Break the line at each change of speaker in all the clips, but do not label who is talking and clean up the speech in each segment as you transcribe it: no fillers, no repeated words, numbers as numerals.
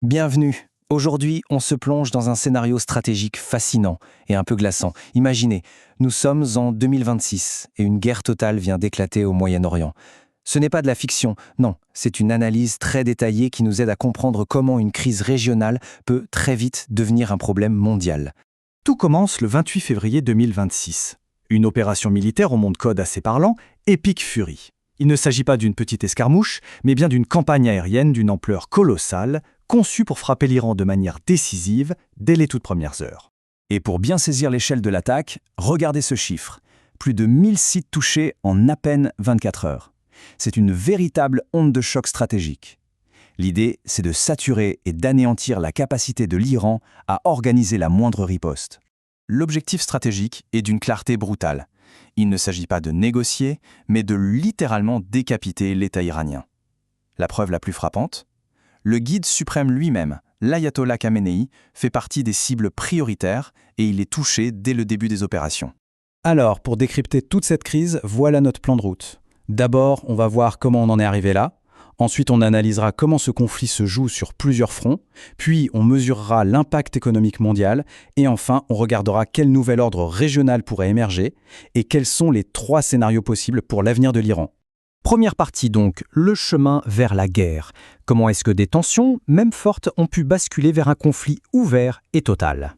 Bienvenue. Aujourd'hui, on se plonge dans un scénario stratégique fascinant et un peu glaçant. Imaginez, nous sommes en 2026 et une guerre totale vient d'éclater au Moyen-Orient. Ce n'est pas de la fiction, non, c'est une analyse très détaillée qui nous aide à comprendre comment une crise régionale peut très vite devenir un problème mondial.
Tout commence le 28 février 2026. Une opération militaire au monde code assez parlant, Epic Fury. Il ne s'agit pas d'une petite escarmouche, mais bien d'une campagne aérienne d'une ampleur colossale, conçue pour frapper l'Iran de manière décisive dès les toutes premières heures.
Et pour bien saisir l'échelle de l'attaque, regardez ce chiffre. Plus de 1000 sites touchés en à peine 24 heures. C'est une véritable onde de choc stratégique. L'idée, c'est de saturer et d'anéantir la capacité de l'Iran à organiser la moindre riposte. L'objectif stratégique est d'une clarté brutale. Il ne s'agit pas de négocier, mais de littéralement décapiter l'État iranien. La preuve la plus frappante ? Le guide suprême lui-même, l'ayatollah Khamenei, fait partie des cibles prioritaires et il est touché dès le début des opérations.
Alors, pour décrypter toute cette crise, voilà notre plan de route. D'abord, on va voir comment on en est arrivé là. Ensuite, on analysera comment ce conflit se joue sur plusieurs fronts. Puis, on mesurera l'impact économique mondial. Et enfin, on regardera quel nouvel ordre régional pourrait émerger et quels sont les 3 scénarios possibles pour l'avenir de l'Iran.
Première partie donc, le chemin vers la guerre. Comment est-ce que des tensions, même fortes, ont pu basculer vers un conflit ouvert et total ?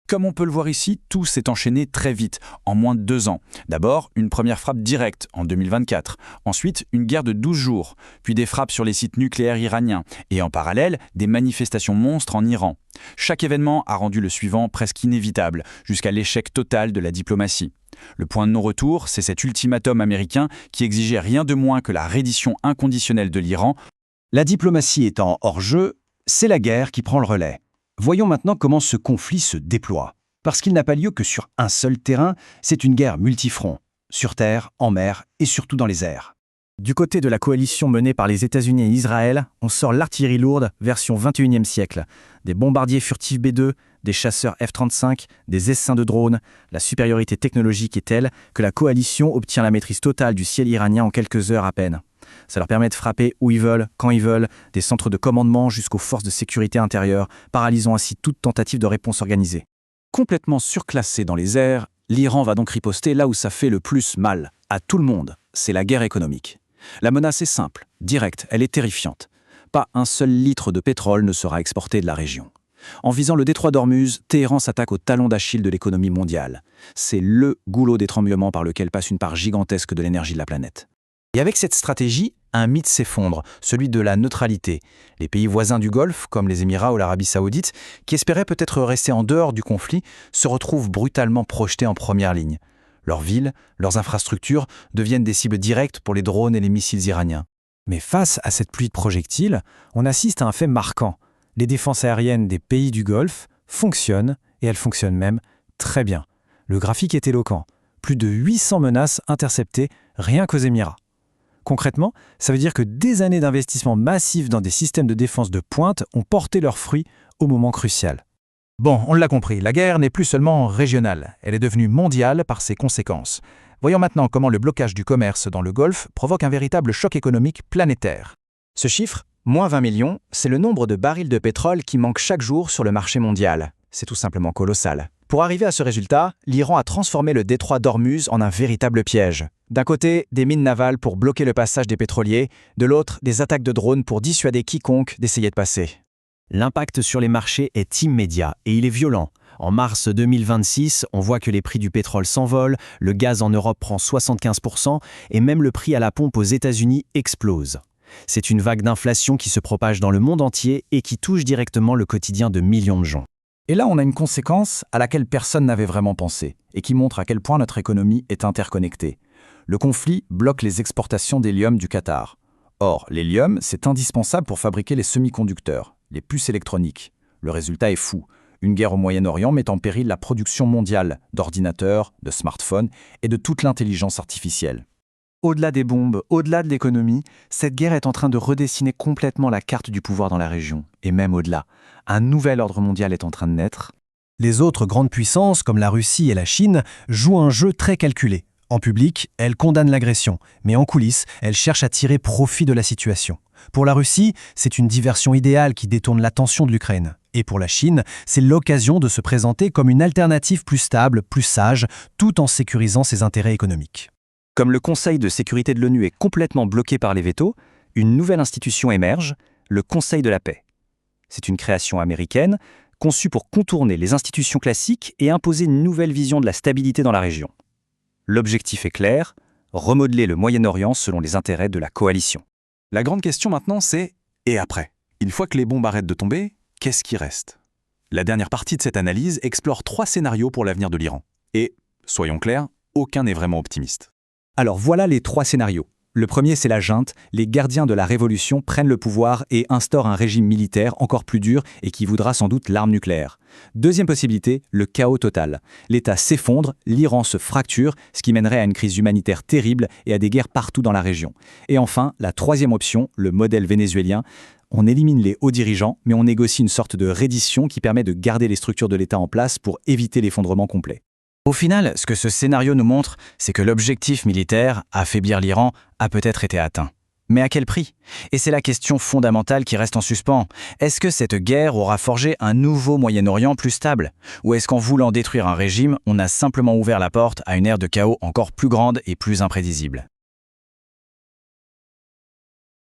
Comme on peut le voir ici, tout s'est enchaîné très vite, en moins de 2 ans. D'abord, une première frappe directe en 2024. Ensuite, une guerre de 12 jours. Puis des frappes sur les sites nucléaires iraniens. Et en parallèle, des manifestations monstres en Iran. Chaque événement a rendu le suivant presque inévitable, jusqu'à l'échec total de la diplomatie. Le point de non-retour, c'est cet ultimatum américain qui exigeait rien de moins que la reddition inconditionnelle de l'Iran.
La diplomatie étant hors jeu, c'est la guerre qui prend le relais. Voyons maintenant comment ce conflit se déploie. Parce qu'il n'a pas lieu que sur un seul terrain, c'est une guerre multifront, sur terre, en mer et surtout dans les airs.
Du côté de la coalition menée par les États-Unis et Israël, on sort l'artillerie lourde version 21e siècle. Des bombardiers furtifs B-2, des chasseurs F-35, des essaims de drones. La supériorité technologique est telle que la coalition obtient la maîtrise totale du ciel iranien en quelques heures à peine. Ça leur permet de frapper où ils veulent, quand ils veulent, des centres de commandement jusqu'aux forces de sécurité intérieure, paralysant ainsi toute tentative de réponse organisée.
Complètement surclassé dans les airs, l'Iran va donc riposter là où ça fait le plus mal, à tout le monde. C'est la guerre économique. La menace est simple, directe, elle est terrifiante. Pas un seul litre de pétrole ne sera exporté de la région. En visant le détroit d'Ormuz, Téhéran s'attaque au talon d'Achille de l'économie mondiale. C'est le goulot d'étranglement par lequel passe une part gigantesque de l'énergie de la planète. Et avec cette stratégie, un mythe s'effondre, celui de la neutralité. Les pays voisins du Golfe, comme les Émirats ou l'Arabie Saoudite, qui espéraient peut-être rester en dehors du conflit, se retrouvent brutalement projetés en première ligne. Leurs villes, leurs infrastructures deviennent des cibles directes pour les drones et les missiles iraniens.
Mais face à cette pluie de projectiles, on assiste à un fait marquant. Les défenses aériennes des pays du Golfe fonctionnent, et elles fonctionnent même très bien. Le graphique est éloquent. Plus de 800 menaces interceptées rien qu'aux Émirats. Concrètement, ça veut dire que des années d'investissement massif dans des systèmes de défense de pointe ont porté leurs fruits au moment crucial. Bon, on l'a compris, la guerre n'est plus seulement régionale, elle est devenue mondiale par ses conséquences. Voyons maintenant comment le blocage du commerce dans le Golfe provoque un véritable choc économique planétaire.
Ce chiffre, moins 20 millions, c'est le nombre de barils de pétrole qui manquent chaque jour sur le marché mondial. C'est tout simplement colossal. Pour arriver à ce résultat, l'Iran a transformé le détroit d'Ormuz en un véritable piège. D'un côté, des mines navales pour bloquer le passage des pétroliers, de l'autre, des attaques de drones pour dissuader quiconque d'essayer de passer. L'impact sur les marchés est immédiat et il est violent. En mars 2026, on voit que les prix du pétrole s'envolent, le gaz en Europe prend 75% et même le prix à la pompe aux États-Unis explose. C'est une vague d'inflation qui se propage dans le monde entier et qui touche directement le quotidien de millions de gens.
Et là, on a une conséquence à laquelle personne n'avait vraiment pensé et qui montre à quel point notre économie est interconnectée. Le conflit bloque les exportations d'hélium du Qatar. Or, l'hélium, c'est indispensable pour fabriquer les semi-conducteurs, les puces électroniques. Le résultat est fou. Une guerre au Moyen-Orient met en péril la production mondiale d'ordinateurs, de smartphones et de toute l'intelligence artificielle.
Au-delà des bombes, au-delà de l'économie, cette guerre est en train de redessiner complètement la carte du pouvoir dans la région. Et même au-delà, un nouvel ordre mondial est en train de naître.
Les autres grandes puissances, comme la Russie et la Chine, jouent un jeu très calculé. En public, elles condamnent l'agression, mais en coulisses, elles cherchent à tirer profit de la situation. Pour la Russie, c'est une diversion idéale qui détourne l'attention de l'Ukraine. Et pour la Chine, c'est l'occasion de se présenter comme une alternative plus stable, plus sage, tout en sécurisant ses intérêts économiques.
Comme le Conseil de sécurité de l'ONU est complètement bloqué par les vétos, une nouvelle institution émerge, le Conseil de la paix. C'est une création américaine, conçue pour contourner les institutions classiques et imposer une nouvelle vision de la stabilité dans la région. L'objectif est clair, remodeler le Moyen-Orient selon les intérêts de la coalition.
La grande question maintenant, c'est « et après ?» Une fois que les bombes arrêtent de tomber, qu'est-ce qui reste? La dernière partie de cette analyse explore 3 scénarios pour l'avenir de l'Iran. Et, soyons clairs, aucun n'est vraiment optimiste.
Alors voilà les 3 scénarios. Le premier, c'est la junte. Les gardiens de la révolution prennent le pouvoir et instaurent un régime militaire encore plus dur et qui voudra sans doute l'arme nucléaire. Deuxième possibilité, le chaos total. L'État s'effondre, l'Iran se fracture, ce qui mènerait à une crise humanitaire terrible et à des guerres partout dans la région. Et enfin, la troisième option, le modèle vénézuélien. On élimine les hauts dirigeants, mais on négocie une sorte de reddition qui permet de garder les structures de l'État en place pour éviter l'effondrement complet. Au final, ce que ce scénario nous montre, c'est que l'objectif militaire, affaiblir l'Iran, a peut-être été atteint. Mais à quel prix? Et c'est la question fondamentale qui reste en suspens. Est-ce que cette guerre aura forgé un nouveau Moyen-Orient plus stable? Ou est-ce qu'en voulant détruire un régime, on a simplement ouvert la porte à une ère de chaos encore plus grande et plus imprévisible?